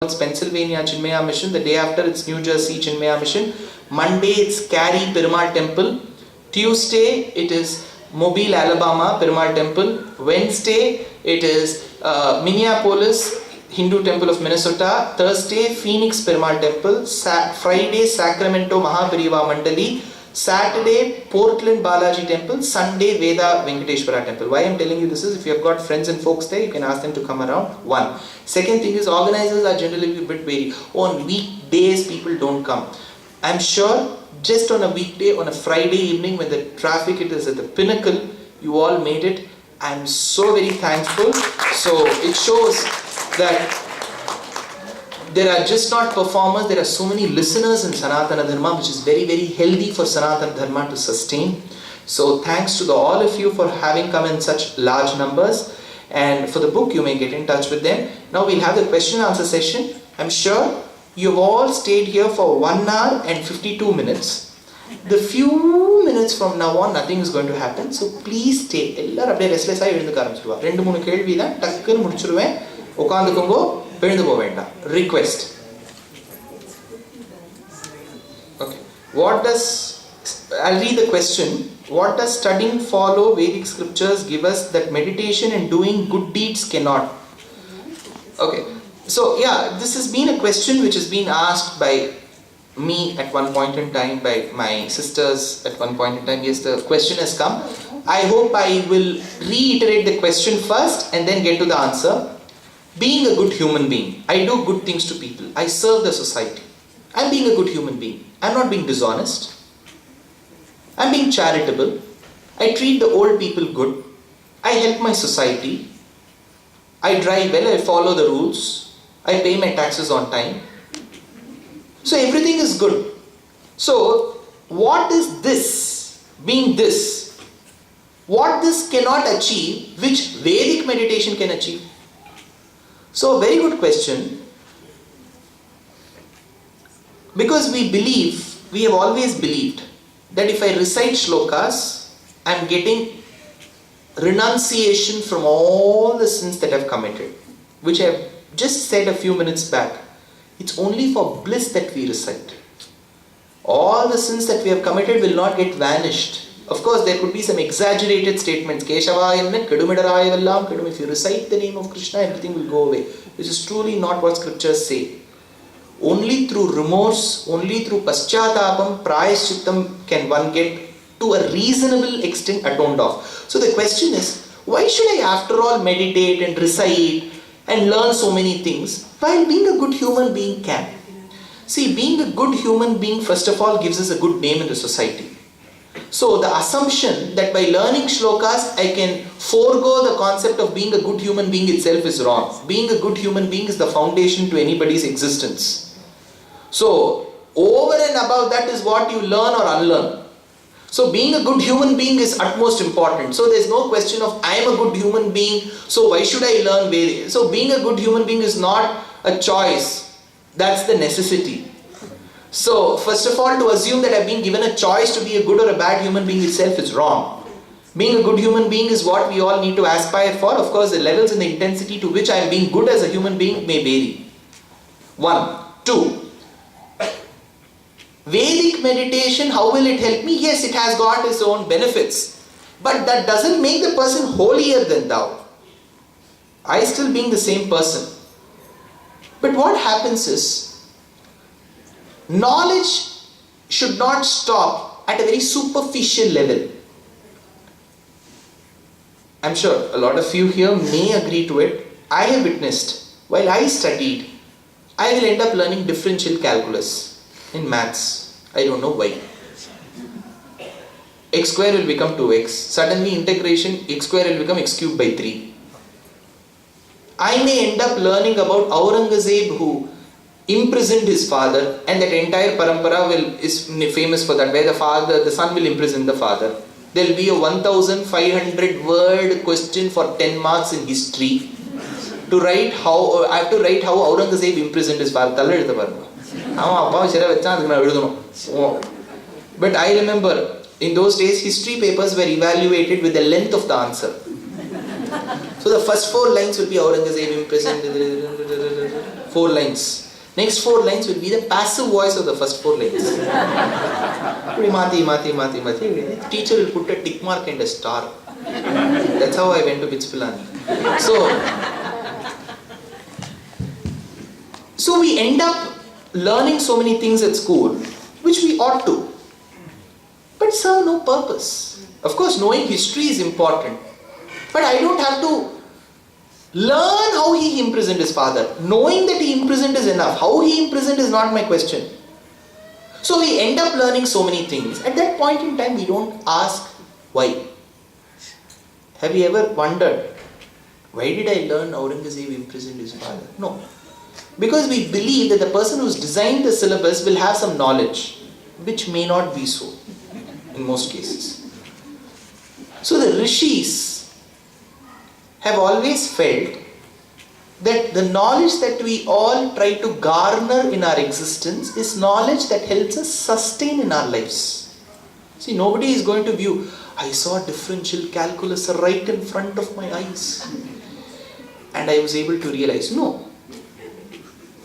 it's Pennsylvania Chinmaya Mission. The day after it's New Jersey Chinmaya Mission. Monday it's Cary Perumal Temple. Tuesday it is Mobile, Alabama Perumal Temple. Wednesday it is Minneapolis Hindu Temple of Minnesota. Thursday Phoenix Perumal Temple. Friday Sacramento Mahapariva Mandali. Saturday Portland Balaji Temple. Sunday Veda Venkateshwara Temple. Why I am telling you this is, if you have got friends and folks there, you can ask them to come around. One. Second thing is, organizers are generally a bit wary. On weekdays people don't come. I am sure just on a weekday, on a Friday evening when the traffic is at the pinnacle, you all made it. I am so very thankful. So it shows that there are just not performers, there are so many listeners in Sanatana Dharma, which is very, very healthy for Sanatana Dharma to sustain. So thanks to all of you for having come in such large numbers. And for the book, you may get in touch with them. Now we'll have the question and answer session. I'm sure you've all stayed here for 1 hour and 52 minutes. The few minutes from now on, nothing is going to happen. So please stay. Ellarum apdiye restless ஆகி எழுந்துக்க ஆரம்பிச்சிடுவா. 2-3 கேள்வி தான் டக்குன்னு முடிச்சிடுவேன். உட்கார்ந்துக்கோங்க. Request. Okay. I'll read the question. What does studying follow Vedic scriptures give us that meditation and doing good deeds cannot? Okay. So yeah, this has been a question which has been asked by me at one point in time, by my sisters at one point in time. Yes, the question has come. I hope I will reiterate the question first and then get to the answer. Being a good human being, I do good things to people. I serve the society. I'm being a good human being. I'm not being dishonest. I'm being charitable. I treat the old people good. I help my society. I drive well. I follow the rules. I pay my taxes on time. So everything is good. So what is this? Being this. What this cannot achieve, which Vedic meditation can achieve? So a very good question, because we have always believed that if I recite shlokas, I am getting renunciation from all the sins that I have committed, which I have just said a few minutes back. It's only for bliss that we recite. All the sins that we have committed will not get vanished. Of course, there could be some exaggerated statements. If you recite the name of Krishna, everything will go away. Which is truly not what scriptures say. Only through remorse, only through paschatapam, prayashchittam can one get to a reasonable extent atoned off. So the question is, why should I after all meditate and recite and learn so many things while being a good human being can? See, being a good human being first of all gives us a good name in the society. So the assumption that by learning shlokas I can forego the concept of being a good human being itself is wrong. Being a good human being is the foundation to anybody's existence. So over and above that is what you learn or unlearn. So being a good human being is utmost important. So there's no question of I am a good human being, so why should I learn Vedic? So being a good human being is not a choice. That's the necessity. So first of all, to assume that I've been given a choice to be a good or a bad human being itself is wrong. Being a good human being is what we all need to aspire for. Of course, the levels and the intensity to which I am being good as a human being may vary. 1. 2. Vedic meditation, how will it help me? Yes, it has got its own benefits. But that doesn't make the person holier than thou. I still being the same person. But what happens is, knowledge should not stop at a very superficial level. I'm sure a lot of you here may agree to it. I have witnessed, while I studied, I will end up learning differential calculus in maths. I don't know why. X square will become 2x. Suddenly integration, x square will become x cubed by 3. I may end up learning about Aurangzeb who imprisoned his father, and that entire parampara is famous for that, where the son will imprison the father. There will be a 1500 word question for 10 marks in history to write how Aurangzeb imprisoned his father. But I remember in those days history papers were evaluated with the length of the answer. So the first 4 lines will be Aurangzeb imprisoned. 4 lines. Next 4 lines will be the passive voice of the first 4 lines. Mati. Teacher will put a tick mark and a star. That's how I went to Bitspilani. So we end up learning so many things at school, which we ought to, but serve no purpose. Of course, knowing history is important, but I don't have to learn how he imprisoned his father. Knowing that he imprisoned is enough. How he imprisoned is not my question. So we end up learning so many things. At that point in time, we don't ask why. Have you ever wondered, why did I learn Aurangzeb imprisoned his father? No. Because we believe that the person who's designed the syllabus will have some knowledge, which may not be so in most cases. So the rishis have always felt that the knowledge that we all try to garner in our existence is knowledge that helps us sustain in our lives. See, nobody is going to view, I saw differential calculus right in front of my eyes and I was able to realize. No.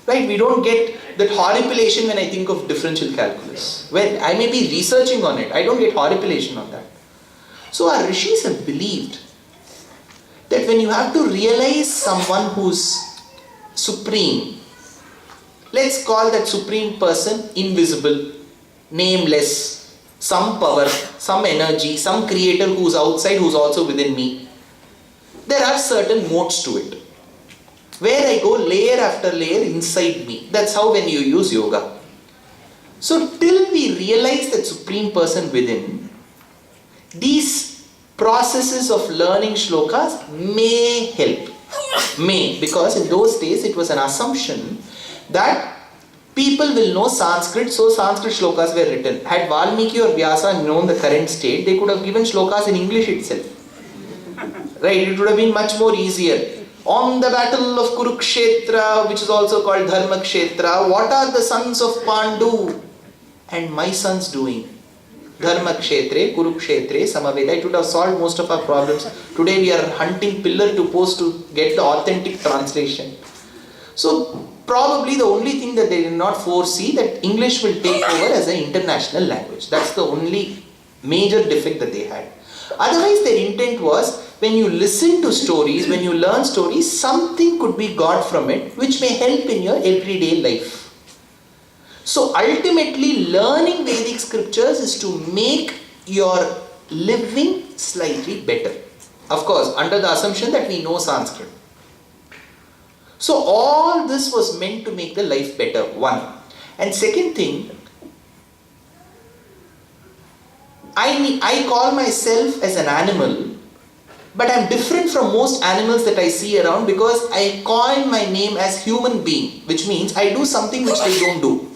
Right? We don't get that horripilation when I think of differential calculus. When I may be researching on it, I don't get horripilation on that. So our rishis have believed that when you have to realize someone who's supreme, let's call that supreme person invisible, nameless, some power, some energy, some creator who's outside, who's also within me. There are certain modes to it, where I go layer after layer inside me. That's how when you use yoga. So till we realize that supreme person within, these processes of learning shlokas may help. May, because in those days it was an assumption that people will know Sanskrit, so Sanskrit shlokas were written. Had Valmiki or Vyasa known the current state, they could have given shlokas in English itself. Right? It would have been much more easier. On the battle of Kurukshetra, which is also called Dharmakshetra, what are the sons of Pandu and my sons doing? Dharmakshetre, Kurukshetre, Samaveda. It would have solved most of our problems. Today we are hunting pillar to post to get the authentic translation. So probably the only thing that they did not foresee, that English will take over as an international language. That's the only major defect that they had. Otherwise their intent was, when you listen to stories, when you learn stories, something could be got from it which may help in your everyday life. So ultimately learning Vedic scriptures is to make your living slightly better. Of course, under the assumption that we know Sanskrit. So all this was meant to make the life better, one. And second thing, I call myself as an animal, but I'm different from most animals that I see around because I coin my name as human being, which means I do something which they don't do.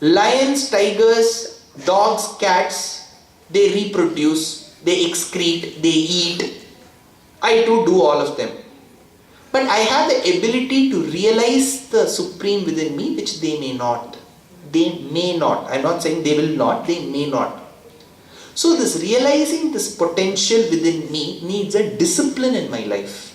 Lions, tigers, dogs, cats, they reproduce, they excrete, they eat. I too do all of them. But I have the ability to realize the supreme within me, which they may not. They may not. I'm not saying they will not, they may not. So this realizing this potential within me needs a discipline in my life.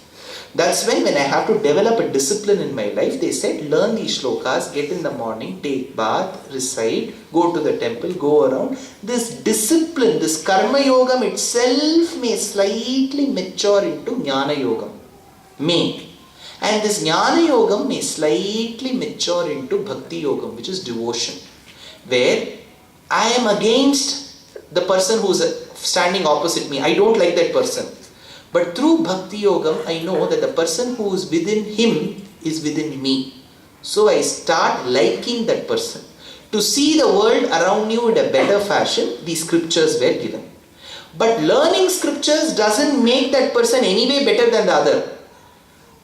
That's when I have to develop a discipline in my life, they said, learn these shlokas, get in the morning, take bath, recite, go to the temple, go around. This discipline, this karma yogam itself may slightly mature into jnana yogam. May. And this jnana yogam may slightly mature into bhakti yogam, which is devotion. Where I am against the person who is standing opposite me. I don't like that person. But through Bhakti Yogam, I know that the person who is within him is within me. So I start liking that person. To see the world around you in a better fashion, these scriptures were given. But learning scriptures doesn't make that person any way better than the other.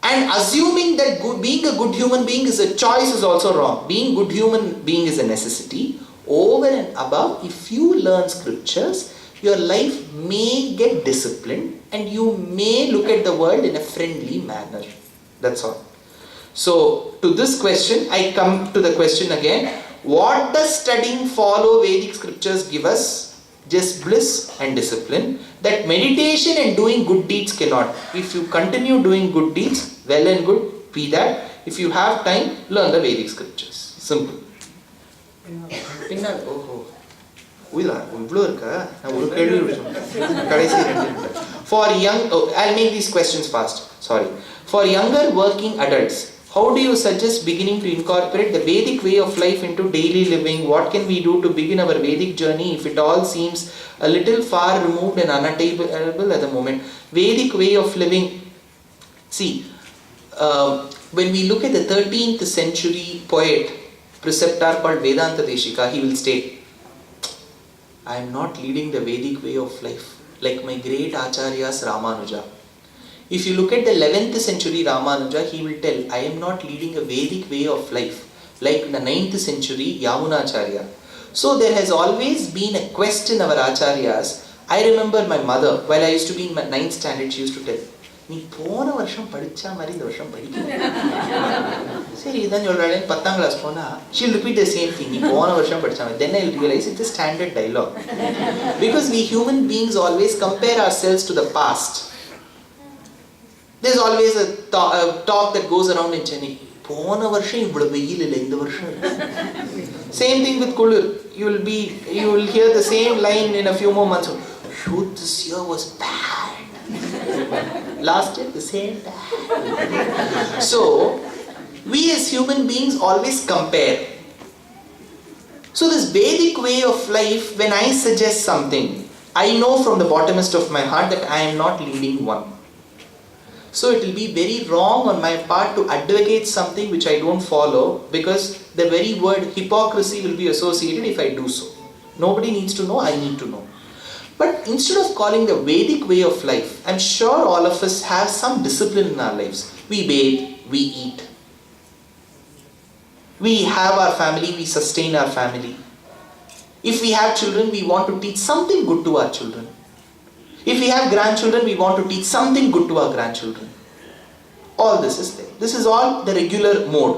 And assuming that being a good human being is a choice is also wrong. Being a good human being is a necessity. Over and above, if you learn scriptures, your life may get disciplined and you may look at the world in a friendly manner. That's all. So, to this question, I come to the question again. What does studying follow Vedic scriptures give us? Just bliss and discipline. That meditation and doing good deeds cannot. If you continue doing good deeds, well and good, be that. If you have time, learn the Vedic scriptures. Simple. For young, I'll make these questions fast. Sorry. For younger working adults, how do you suggest beginning to incorporate the Vedic way of life into daily living? What can we do to begin our Vedic journey if it all seems a little far removed and unattainable at the moment? Vedic way of living. See, when we look at the 13th century poet, preceptor called Vedanta Deshika, he will state, I am not leading the Vedic way of life like my great Acharyas Ramanuja. If you look at the 11th century Ramanuja, he will tell, I am not leading a Vedic way of life like the 9th century Yamunacharya. So there has always been a quest in our Acharyas. I remember my mother, while I used to be in my 9th standard, she used to tell, நீ போன வருஷம் படிச்ச மாதிரி இந்த வருஷம் படிக்கணும். சரி இதான் சொல்றாளேன்னு 10th class போனா she'll repeat the same thing. நீ போன வருஷம் படிச்ச மாதிரி. Then I'll realize it's a standard dialogue. Because we human beings always compare ourselves to the past. There's always a talk that goes around in Chennai. போன வருஷம் இவ்வளவு வெயில் இல்லை இந்த வருஷம். Same thing with Kulur. You will hear the same line in a few more months. Shoot, this year was bad. Last year the same time. So we as human beings always compare. So this Vedic way of life, when I suggest something, I know from the bottomest of my heart that I am not leading one. So it will be very wrong on my part to advocate something which I don't follow, because the very word hypocrisy will be associated if I do so. Nobody needs to know, I need to know. But instead of calling the Vedic way of life, I'm sure all of us have some discipline in our lives. We bathe, we eat. We have our family, we sustain our family. If we have children, we want to teach something good to our children. If we have grandchildren, we want to teach something good to our grandchildren. All this is there. This is all the regular mode.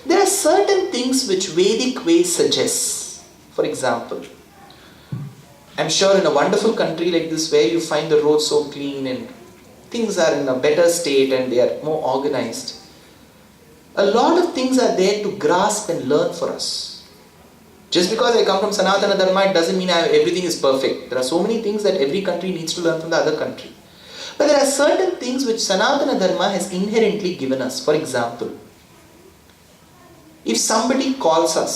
There are certain things which Vedic way suggests. For example, I'm sure in a wonderful country like this where you find the roads so clean and things are in a better state and they are more organized, a lot of things are there to grasp and learn for us. Just because I come from Sanatana Dharma, it doesn't mean everything is perfect. There are so many things that every country needs to learn from the other country. But there are certain things which Sanatana Dharma has inherently given us. For example, if somebody calls us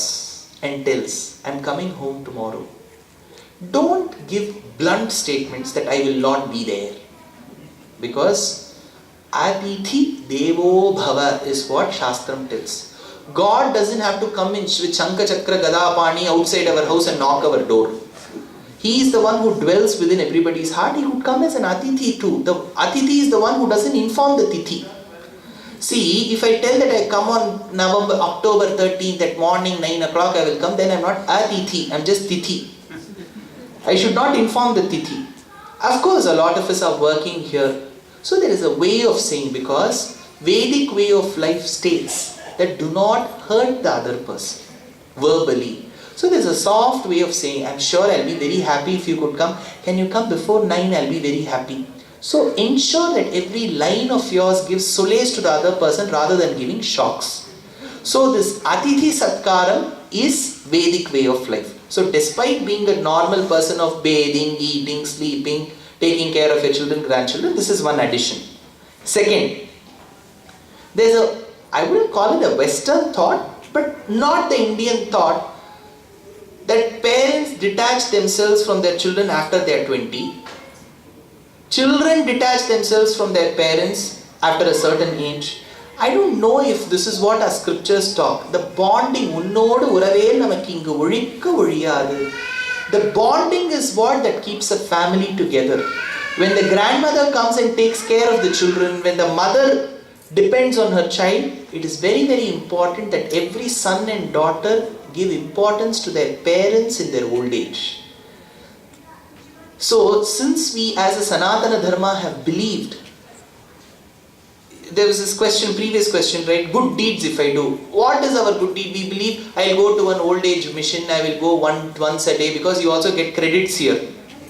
and tells, I'm coming home tomorrow, don't give blunt statements that I will not be there. Because Atithi Devo Bhava is what Shastram tells. God doesn't have to come in with Shankha Chakra Gada Pani outside our house and knock our door. He is the one who dwells within everybody's heart. He could come as an Atithi too. The Atithi is the one who doesn't inform the Tithi. See, if I tell that I come on October 13th at morning 9 o'clock, I will come, then I'm not Atithi, I'm just Tithi. I should not inform the Tithi. Of course, a lot of us are working here. So there is a way of saying, because Vedic way of life states that do not hurt the other person verbally. So there's a soft way of saying, I'm sure I'll be very happy if you could come. Can you come before 9? I'll be very happy. So ensure that every line of yours gives solace to the other person rather than giving shocks. So this Atithi Satkaram is Vedic way of life. So despite being a normal person of bathing, eating, sleeping, taking care of your children, grandchildren, this is one addition. Second, there's I wouldn't call it a Western thought, but not the Indian thought, that parents detach themselves from their children after they are 20. Children detach themselves from their parents after a certain age. I don't know if this is what our scriptures talk. The bonding, the bonding is what that keeps a family together. When the grandmother comes and takes care of the children, when the mother depends on her child, it is very, very important that every son and daughter give importance to their parents in their old age. So, since we as a Sanatana Dharma have believed, there was this question, previous question, right? Good deeds if I do. What is our good deed? We believe I'll go to an old age mission, I will go once a day, because you also get credits here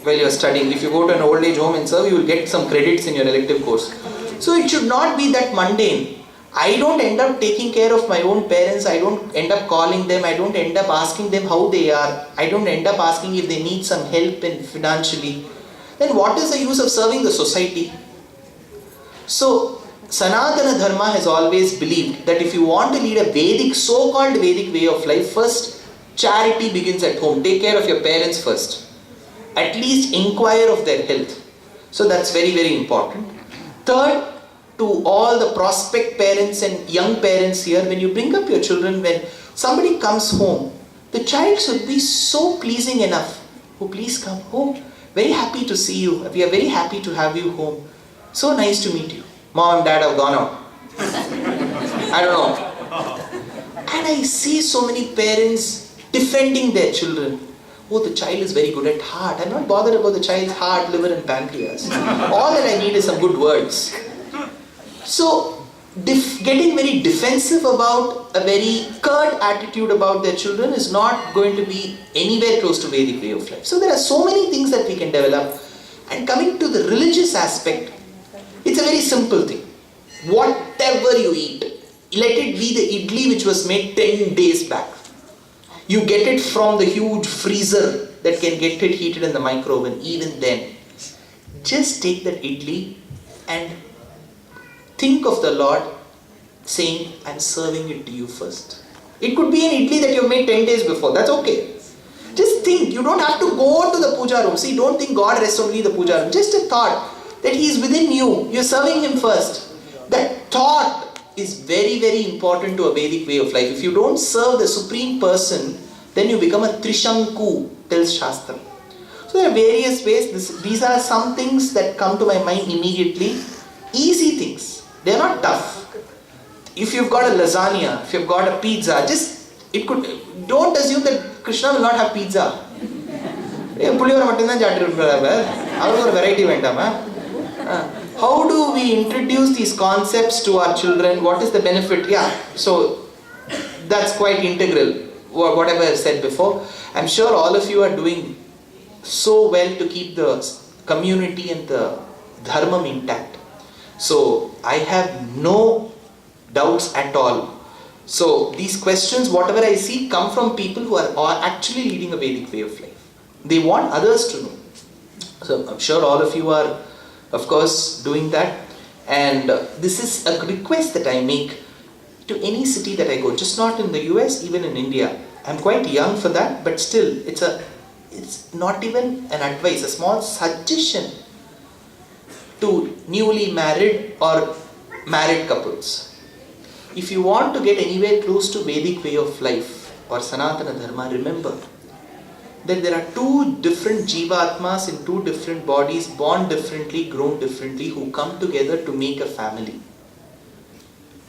while you are studying. If you go to an old age home and serve, you will get some credits in your elective course. So it should not be that mundane. I don't end up taking care of my own parents, I don't end up calling them, I don't end up asking them how they are, I don't end up asking if they need some help in financially, then what is the use of serving the society? So, Sanatana Dharma has always believed that if you want to lead a Vedic, so-called Vedic way of life, first, charity begins at home. Take care of your parents first. At least inquire of their health. So that's very, very important. Third, to all the prospect parents and young parents here, when you bring up your children, when somebody comes home, the child should be so pleasing enough. Oh, please come. Oh, very happy to see you. We are very happy to have you home. So nice to meet you. Mom and dad have gone out. I don't know. And I see so many parents defending their children. Oh, the child is very good at heart. I'm not bothered about the child's heart, liver and pancreas. All that I need is some good words. So, getting very defensive about a very curt attitude about their children is not going to be anywhere close to Vedic way of life. So there are so many things that we can develop. And coming to the religious aspect, it's a very simple thing. Whatever you eat, let it be the idli which was made 10 days back. You get it from the huge freezer that can get it heated in the microwave. Even then, just take that idli and think of the Lord saying, I'm serving it to you first. It could be an idli that you made 10 days before. That's okay. Just think. You don't have to go to the puja room. See, don't think God rests only in the puja room. Just a thought that He is within you. You're serving Him first. That thought is very, very important to a Vedic way of life. If you don't serve the Supreme Person, then you become a Trishanku, tells Shastra. So there are various ways. These are some things that come to my mind immediately. Easy things. They are not tough. If you've got a lasagna, if you've got a pizza, don't assume that Krishna will not have pizza. How do we introduce these concepts to our children? What is the benefit? Yeah, so that's quite integral, whatever I've said before. I'm sure all of you are doing so well to keep the community and the dharma intact. So I have no doubts at all. So these questions, whatever I see, come from people who are actually leading a Vedic way of life. They want others to know. So I'm sure all of you are, of course, doing that. And this is a request that I make to any city that I go, just not in the US, even in India. I'm quite young for that, but still, it's not even an advice, a small suggestion to newly married or married couples. If you want to get anywhere close to Vedic way of life or Sanatana Dharma, remember that there are two different Jivatmas in two different bodies, born differently, grown differently, who come together to make a family.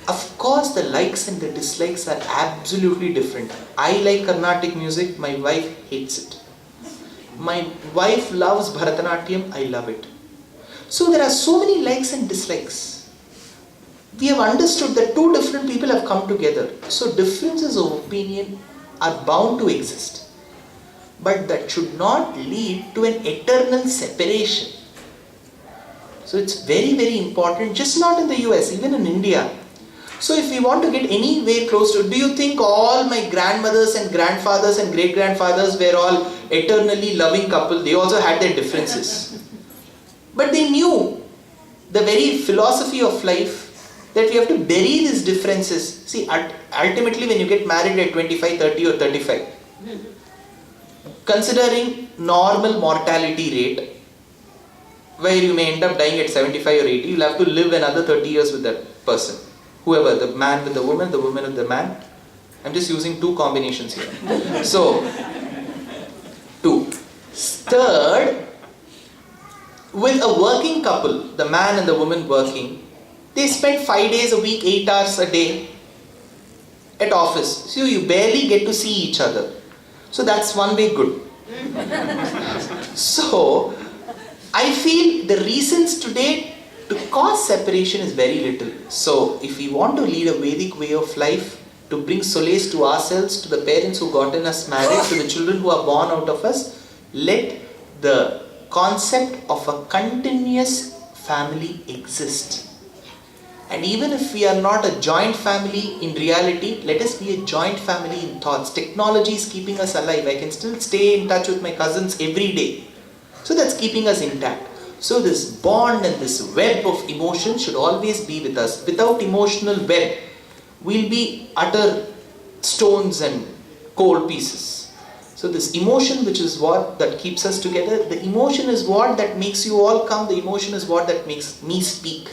Of course, the likes and the dislikes are absolutely different. I like Carnatic music, my wife hates it. My wife loves Bharatanatyam, I love it. So there are so many likes and dislikes. We have understood that two different people have come together. So differences of opinion are bound to exist. But that should not lead to an eternal separation. So it's very, very important, just not in the US, even in India. So if we want to get any way close to, do you think all my grandmothers and grandfathers and great-grandfathers were all eternally loving couple? They also had their differences. But they knew the very philosophy of life, that we have to bury these differences. See, ultimately when you get married at 25, 30 or 35, considering normal mortality rate, where you may end up dying at 75 or 80, you'll have to live another 30 years with that person. Whoever, the man with the woman with the man. I'm just using two combinations here. So, two. Third, with a working couple, the man and the woman working, they spend 5 days a week, 8 hours a day at office. So you barely get to see each other. So that's one way good. So, I feel the reasons today to cause separation is very little. So, if we want to lead a Vedic way of life, to bring solace to ourselves, to the parents who gotten us married, to the children who are born out of us, let the concept of a continuous family exist. And even if we are not a joint family in reality, let us be a joint family in thoughts. Technology is keeping us alive. I can still stay in touch with my cousins every day. So that's keeping us intact. So this bond and this web of emotion should always be with us. Without emotional web, we'll be utter stones and cold pieces. So this emotion, which is what that keeps us together, the emotion is what that makes you all come, the emotion is what that makes me speak.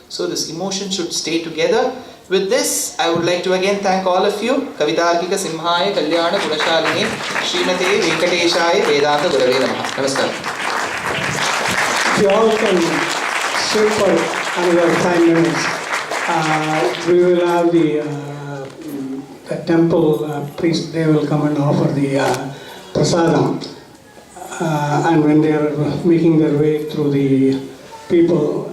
So this emotion should stay together. With this, I would like to again thank all of you. Kavitarkika Simhaya Kalyana Gunashaline Srimate Venkateshaya Vedanta Gurave Namaha. Namaskar. You all can sit for another 5 minutes. We will have the temple priest, they will come and offer the prasadam. And when they are making their way through the people,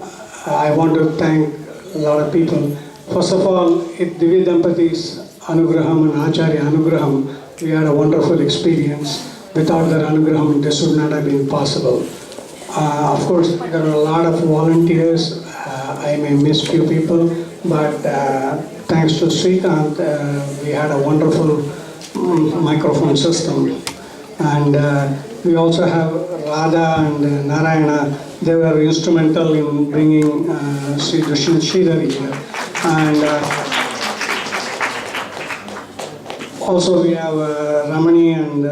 I want to thank a lot of people. First of all, at Divya Dampati's Anugraham and Acharya Anugraham, we had a wonderful experience. Without their Anugraham, this would not have been possible. Of course, there are a lot of volunteers. I may miss few people, but thanks to Sridhar, we had a wonderful microphone system. And we also have Radha and Narayana. They were instrumental in bringing Sri Dushyanth here. And also we have Ramani and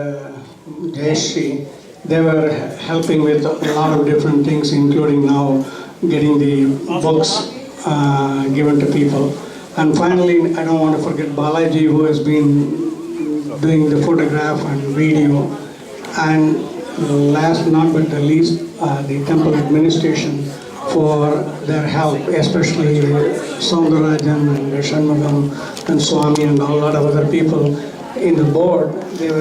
Jayashree. They were helping with a lot of different things, including now getting the books given to people. And finally, I don't want to forget Balaji, who has been doing the photograph and video. And last but not the least, the temple administration for their help, especially Soundarajan and Shanmugam and Swami and a lot of other people in the board. They were